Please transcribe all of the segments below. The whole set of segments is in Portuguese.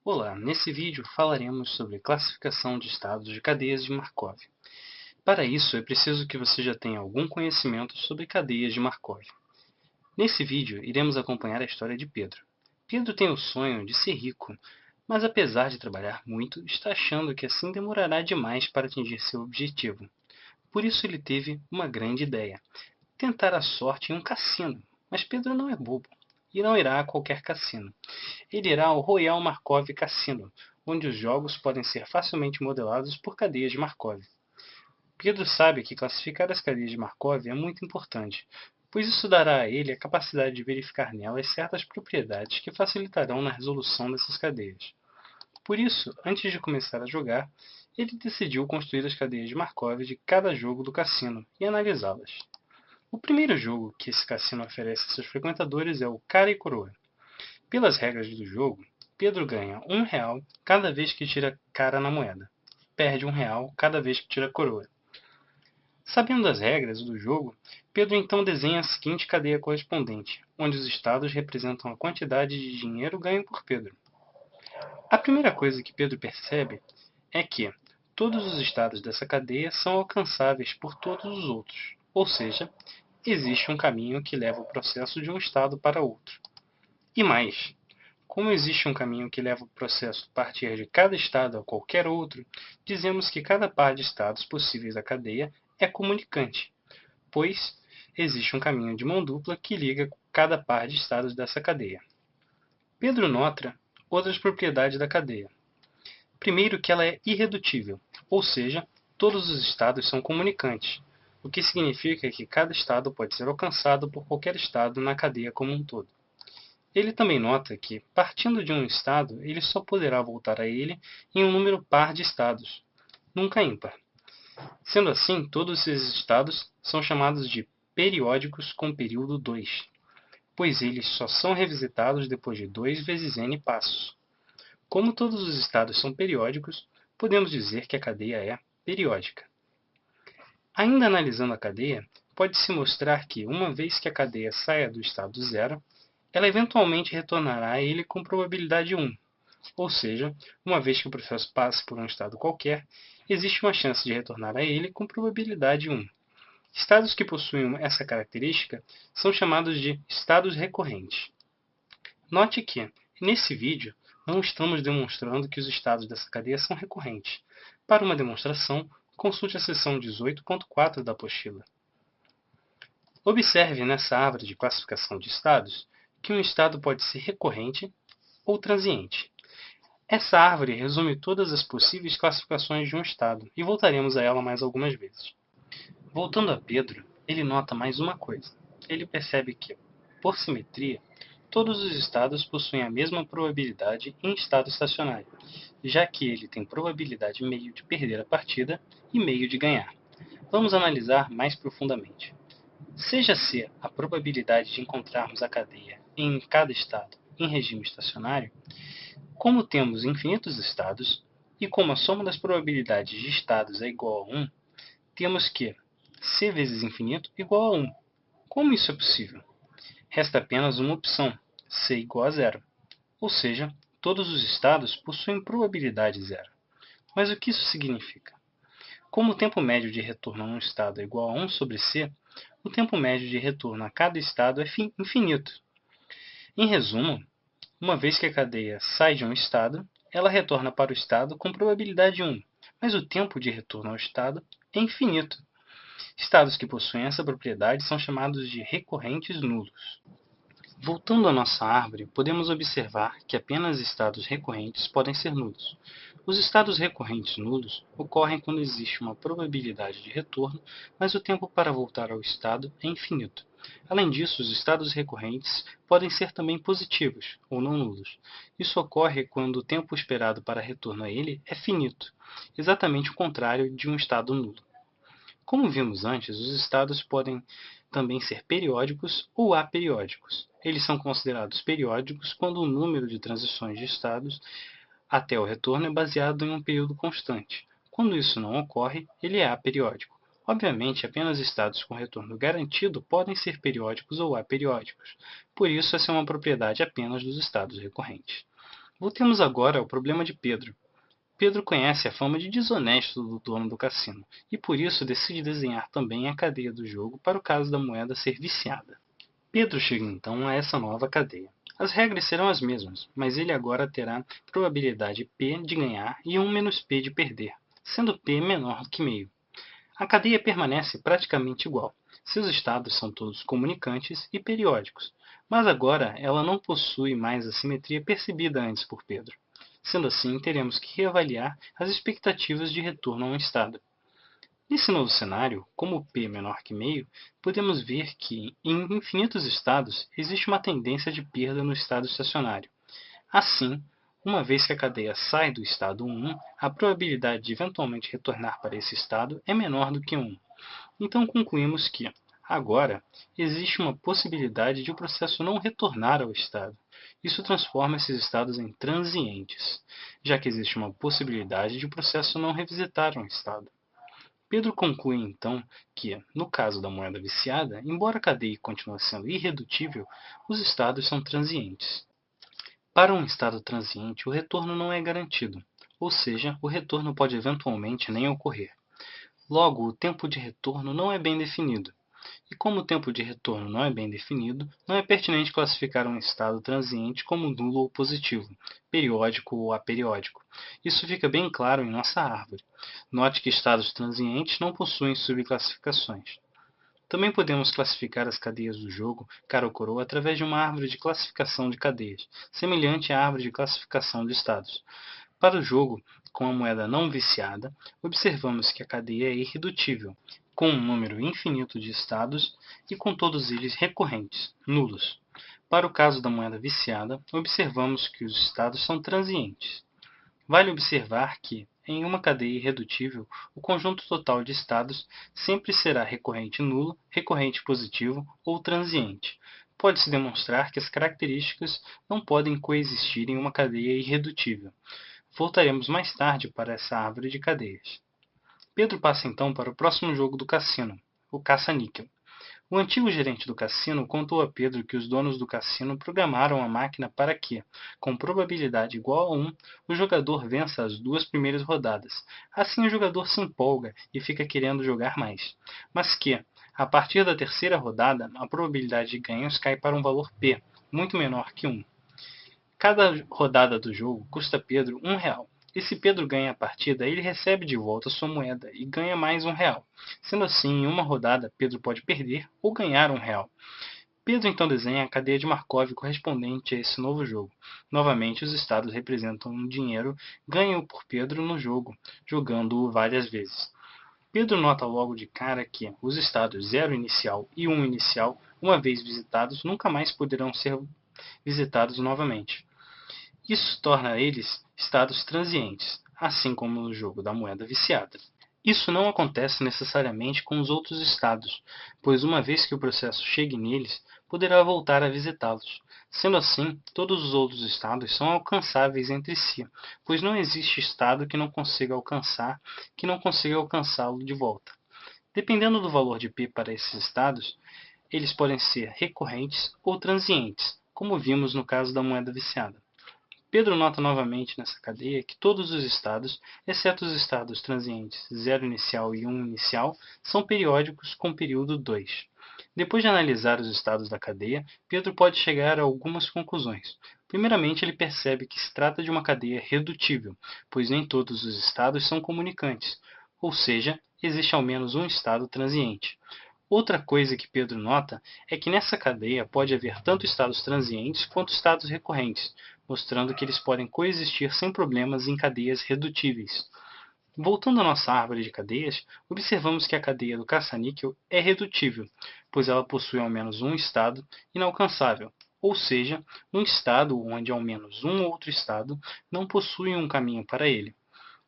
Olá, nesse vídeo falaremos sobre classificação de estados de cadeias de Markov. Para isso, é preciso que você já tenha algum conhecimento sobre cadeias de Markov. Nesse vídeo, iremos acompanhar a história de Pedro. Pedro tem o sonho de ser rico, mas apesar de trabalhar muito, está achando que assim demorará demais para atingir seu objetivo. Por isso ele teve uma grande ideia: tentar a sorte em um cassino. Mas Pedro não é bobo e não irá a qualquer cassino. Ele irá ao Royal Markov Cassino, onde os jogos podem ser facilmente modelados por cadeias de Markov. Pedro sabe que classificar as cadeias de Markov é muito importante, pois isso dará a ele a capacidade de verificar nelas certas propriedades que facilitarão na resolução dessas cadeias. Por isso, antes de começar a jogar, ele decidiu construir as cadeias de Markov de cada jogo do cassino e analisá-las. O primeiro jogo que esse cassino oferece a seus frequentadores é o Cara e Coroa. Pelas regras do jogo, Pedro ganha R$ 1 cada vez que tira cara na moeda. Perde R$ 1 cada vez que tira coroa. Sabendo as regras do jogo, Pedro então desenha a seguinte cadeia correspondente, onde os estados representam a quantidade de dinheiro ganho por Pedro. A primeira coisa que Pedro percebe é que todos os estados dessa cadeia são alcançáveis por todos os outros, ou seja, existe um caminho que leva o processo de um estado para outro. E mais, como existe um caminho que leva o processo a partir de cada estado a qualquer outro, dizemos que cada par de estados possíveis da cadeia é comunicante, pois existe um caminho de mão dupla que liga cada par de estados dessa cadeia. Pedro nota outras propriedades da cadeia. Primeiro, que ela é irredutível, ou seja, todos os estados são comunicantes, o que significa que cada estado pode ser alcançado por qualquer estado na cadeia como um todo. Ele também nota que, partindo de um estado, ele só poderá voltar a ele em um número par de estados, nunca ímpar. Sendo assim, todos esses estados são chamados de periódicos com período 2, pois eles só são revisitados depois de 2 vezes n passos. Como todos os estados são periódicos, podemos dizer que a cadeia é periódica. Ainda analisando a cadeia, pode-se mostrar que, uma vez que a cadeia saia do estado 0, ela eventualmente retornará a ele com probabilidade 1, ou seja, uma vez que o processo passe por um estado qualquer, existe uma chance de retornar a ele com probabilidade 1. Estados que possuem essa característica são chamados de estados recorrentes. Note que, nesse vídeo, não estamos demonstrando que os estados dessa cadeia são recorrentes. Para uma demonstração, consulte a seção 18.4 da apostila. Observe nessa árvore de classificação de estados que um estado pode ser recorrente ou transiente. Essa árvore resume todas as possíveis classificações de um estado, e voltaremos a ela mais algumas vezes. Voltando a Pedro, ele nota mais uma coisa. Ele percebe que, por simetria, todos os estados possuem a mesma probabilidade em estado estacionário, já que ele tem probabilidade meio de perder a partida e meio de ganhar. Vamos analisar mais profundamente. Seja C a probabilidade de encontrarmos a cadeia em cada estado em regime estacionário, como temos infinitos estados, e como a soma das probabilidades de estados é igual a 1, temos que C vezes infinito igual a 1. Como isso é possível? Resta apenas uma opção, C igual a 0. Ou seja, todos os estados possuem probabilidade 0. Mas o que isso significa? Como o tempo médio de retorno a um estado é igual a 1 sobre C, o tempo médio de retorno a cada estado é infinito. Em resumo, uma vez que a cadeia sai de um estado, ela retorna para o estado com probabilidade 1, mas o tempo de retorno ao estado é infinito. Estados que possuem essa propriedade são chamados de recorrentes nulos. Voltando à nossa árvore, podemos observar que apenas estados recorrentes podem ser nulos. Os estados recorrentes nulos ocorrem quando existe uma probabilidade de retorno, mas o tempo para voltar ao estado é infinito. Além disso, os estados recorrentes podem ser também positivos, ou não nulos. Isso ocorre quando o tempo esperado para retorno a ele é finito, exatamente o contrário de um estado nulo. Como vimos antes, os estados podem também ser periódicos ou aperiódicos. Eles são considerados periódicos quando o número de transições de estados até o retorno é baseado em um período constante. Quando isso não ocorre, ele é aperiódico. Obviamente, apenas estados com retorno garantido podem ser periódicos ou aperiódicos. Por isso, essa é uma propriedade apenas dos estados recorrentes. Voltemos agora ao problema de Pedro. Pedro conhece a fama de desonesto do dono do cassino, e por isso decide desenhar também a cadeia do jogo para o caso da moeda ser viciada. Pedro chega então a essa nova cadeia. As regras serão as mesmas, mas ele agora terá probabilidade P de ganhar e 1 menos P de perder, sendo P menor que meio. A cadeia permanece praticamente igual. Seus estados são todos comunicantes e periódicos, mas agora ela não possui mais a simetria percebida antes por Pedro. Sendo assim, teremos que reavaliar as expectativas de retorno a um estado. Nesse novo cenário, como P menor que meio, podemos ver que, em infinitos estados, existe uma tendência de perda no estado estacionário. Assim, uma vez que a cadeia sai do estado 1, a probabilidade de eventualmente retornar para esse estado é menor do que 1. Então concluímos que, agora, existe uma possibilidade de o processo não retornar ao estado. Isso transforma esses estados em transientes, já que existe uma possibilidade de o processo não revisitar um estado. Pedro conclui então que, no caso da moeda viciada, embora a cadeia continue sendo irredutível, os estados são transientes. Para um estado transiente, o retorno não é garantido, ou seja, o retorno pode eventualmente nem ocorrer. Logo, o tempo de retorno não é bem definido. E como o tempo de retorno não é bem definido, não é pertinente classificar um estado transiente como nulo ou positivo, periódico ou aperiódico. Isso fica bem claro em nossa árvore. Note que estados transientes não possuem subclassificações. Também podemos classificar as cadeias do jogo, cara ou coroa, através de uma árvore de classificação de cadeias, semelhante à árvore de classificação de estados. Para o jogo com a moeda não viciada, observamos que a cadeia é irredutível, com um número infinito de estados e com todos eles recorrentes, nulos. Para o caso da moeda viciada, observamos que os estados são transientes. Vale observar que, em uma cadeia irredutível, o conjunto total de estados sempre será recorrente nulo, recorrente positivo ou transiente. Pode-se demonstrar que as características não podem coexistir em uma cadeia irredutível. Voltaremos mais tarde para essa árvore de cadeias. Pedro passa então para o próximo jogo do cassino, o caça-níquel. O antigo gerente do cassino contou a Pedro que os donos do cassino programaram a máquina para que, com probabilidade igual a 1, o jogador vença as 2 primeiras rodadas. Assim o jogador se empolga e fica querendo jogar mais. Mas que, a partir da terceira rodada, a probabilidade de ganhos cai para um valor P, muito menor que 1. Cada rodada do jogo custa Pedro R$ 1. E se Pedro ganha a partida, ele recebe de volta sua moeda e ganha mais R$ 1. Sendo assim, em uma rodada, Pedro pode perder ou ganhar R$ 1. Pedro então desenha a cadeia de Markov correspondente a esse novo jogo. Novamente, os estados representam um dinheiro ganho por Pedro no jogo, jogando-o várias vezes. Pedro nota logo de cara que os estados 0 inicial e 1 inicial, uma vez visitados, nunca mais poderão ser visitados novamente. Isso torna eles estados transientes, assim como no jogo da moeda viciada. Isso não acontece necessariamente com os outros estados, pois uma vez que o processo chegue neles, poderá voltar a visitá-los. Sendo assim, todos os outros estados são alcançáveis entre si, pois não existe estado que não consiga alcançá-lo de volta. Dependendo do valor de P para esses estados, eles podem ser recorrentes ou transientes, como vimos no caso da moeda viciada. Pedro nota novamente nessa cadeia que todos os estados, exceto os estados transientes 0 inicial e 1 inicial, são periódicos com período 2. Depois de analisar os estados da cadeia, Pedro pode chegar a algumas conclusões. Primeiramente, ele percebe que se trata de uma cadeia redutível, pois nem todos os estados são comunicantes, ou seja, existe ao menos um estado transiente. Outra coisa que Pedro nota é que nessa cadeia pode haver tanto estados transientes quanto estados recorrentes, mostrando que eles podem coexistir sem problemas em cadeias redutíveis. Voltando à nossa árvore de cadeias, observamos que a cadeia do caça-níquel é redutível, pois ela possui ao menos um estado inalcançável, ou seja, um estado onde ao menos um outro estado não possui um caminho para ele.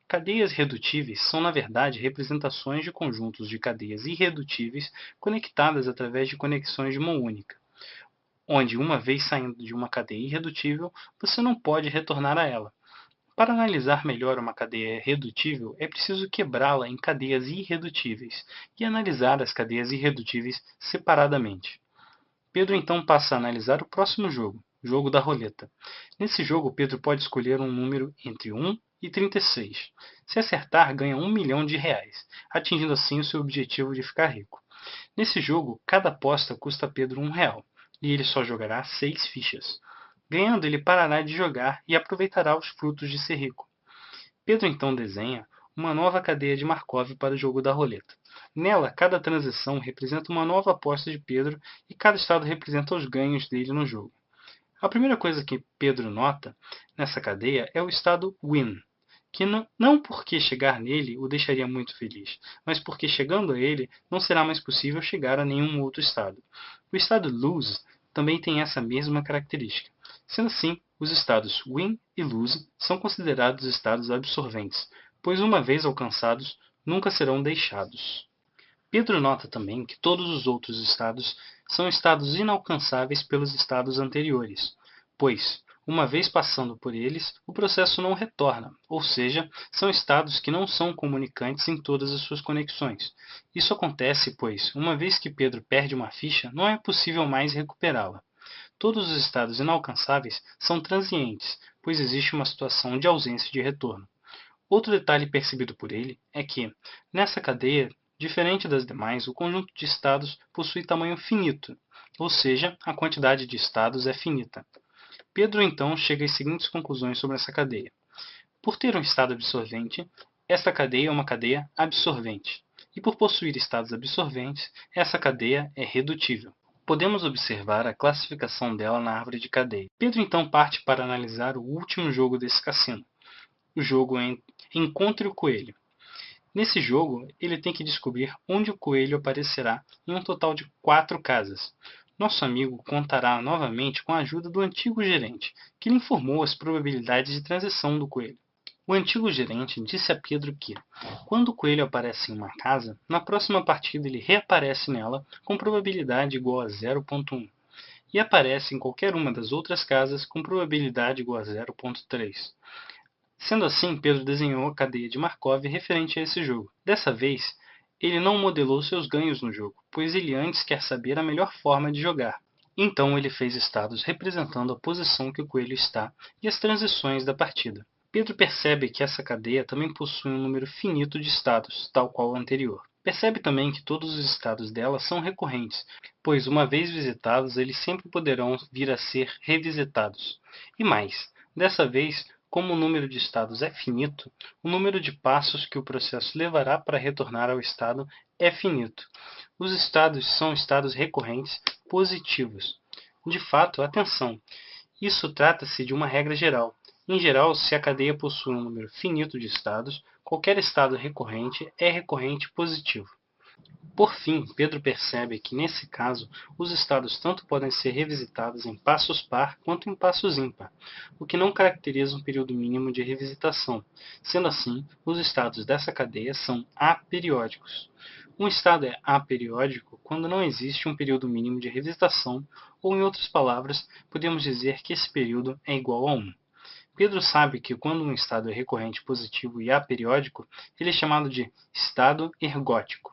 Cadeias redutíveis são, na verdade, representações de conjuntos de cadeias irredutíveis conectadas através de conexões de mão única, onde, uma vez saindo de uma cadeia irredutível, você não pode retornar a ela. Para analisar melhor uma cadeia redutível, é preciso quebrá-la em cadeias irredutíveis e analisar as cadeias irredutíveis separadamente. Pedro então passa a analisar o próximo jogo, jogo da roleta. Nesse jogo, Pedro pode escolher um número entre 1 e 36. Se acertar, ganha R$ 1.000.000, atingindo assim o seu objetivo de ficar rico. Nesse jogo, cada aposta custa Pedro R$ 1, e ele só jogará 6 fichas. Ganhando, ele parará de jogar e aproveitará os frutos de ser rico. Pedro então desenha uma nova cadeia de Markov para o jogo da roleta. Nela, cada transição representa uma nova aposta de Pedro e cada estado representa os ganhos dele no jogo. A primeira coisa que Pedro nota nessa cadeia é o estado Win, que não porque chegar nele o deixaria muito feliz, mas porque chegando a ele não será mais possível chegar a nenhum outro estado. O estado Lose também tem essa mesma característica. Sendo assim, os estados Win e Lose são considerados estados absorventes, pois uma vez alcançados, nunca serão deixados. Pedro nota também que todos os outros estados são estados inalcançáveis pelos estados anteriores, pois, uma vez passando por eles, o processo não retorna, ou seja, são estados que não são comunicantes em todas as suas conexões. Isso acontece pois, uma vez que Pedro perde uma ficha, não é possível mais recuperá-la. Todos os estados inalcançáveis são transientes, pois existe uma situação de ausência de retorno. Outro detalhe percebido por ele é que, nessa cadeia, diferente das demais, o conjunto de estados possui tamanho finito, ou seja, a quantidade de estados é finita. Pedro então chega às seguintes conclusões sobre essa cadeia. Por ter um estado absorvente, esta cadeia é uma cadeia absorvente. E por possuir estados absorventes, essa cadeia é redutível. Podemos observar a classificação dela na árvore de cadeia. Pedro então parte para analisar o último jogo desse cassino. O jogo é Encontre o Coelho. Nesse jogo, ele tem que descobrir onde o coelho aparecerá em um total de 4 casas. Nosso amigo contará novamente com a ajuda do antigo gerente, que lhe informou as probabilidades de transição do coelho. O antigo gerente disse a Pedro que, quando o coelho aparece em uma casa, na próxima partida ele reaparece nela com probabilidade igual a 0,1 e aparece em qualquer uma das outras casas com probabilidade igual a 0,3. Sendo assim, Pedro desenhou a cadeia de Markov referente a esse jogo. Dessa vez, ele não modelou seus ganhos no jogo, pois ele antes quer saber a melhor forma de jogar. Então ele fez estados representando a posição que o coelho está e as transições da partida. Pedro percebe que essa cadeia também possui um número finito de estados, tal qual o anterior. Percebe também que todos os estados dela são recorrentes, pois uma vez visitados, eles sempre poderão vir a ser revisitados. E mais, dessa vez, como o número de estados é finito, o número de passos que o processo levará para retornar ao estado é finito. Os estados são estados recorrentes positivos. De fato, atenção, isso trata-se de uma regra geral. Em geral, se a cadeia possui um número finito de estados, qualquer estado recorrente é recorrente positivo. Por fim, Pedro percebe que, nesse caso, os estados tanto podem ser revisitados em passos par quanto em passos ímpar, o que não caracteriza um período mínimo de revisitação. Sendo assim, os estados dessa cadeia são aperiódicos. Um estado é aperiódico quando não existe um período mínimo de revisitação, ou, em outras palavras, podemos dizer que esse período é igual a 1. Pedro sabe que quando um estado é recorrente positivo e aperiódico, ele é chamado de estado ergótico.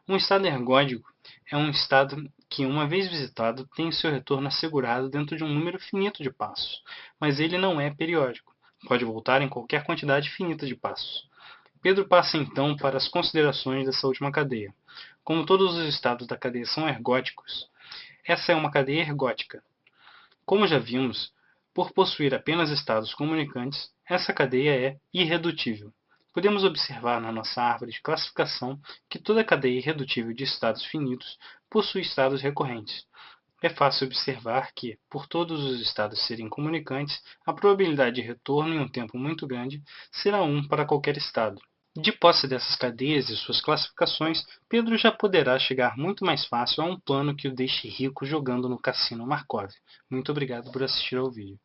Um estado ergódico é um estado que, uma vez visitado, tem seu retorno assegurado dentro de um número finito de passos, mas ele não é periódico. Pode voltar em qualquer quantidade finita de passos. Pedro passa então para as considerações dessa última cadeia. Como todos os estados da cadeia são ergóticos, essa é uma cadeia ergótica. Como já vimos, por possuir apenas estados comunicantes, essa cadeia é irredutível. Podemos observar na nossa árvore de classificação que toda cadeia irredutível de estados finitos possui estados recorrentes. É fácil observar que, por todos os estados serem comunicantes, a probabilidade de retorno em um tempo muito grande será 1 para qualquer estado. De posse dessas cadeias e suas classificações, Pedro já poderá chegar muito mais fácil a um plano que o deixe rico jogando no Cassino Markov. Muito obrigado por assistir ao vídeo.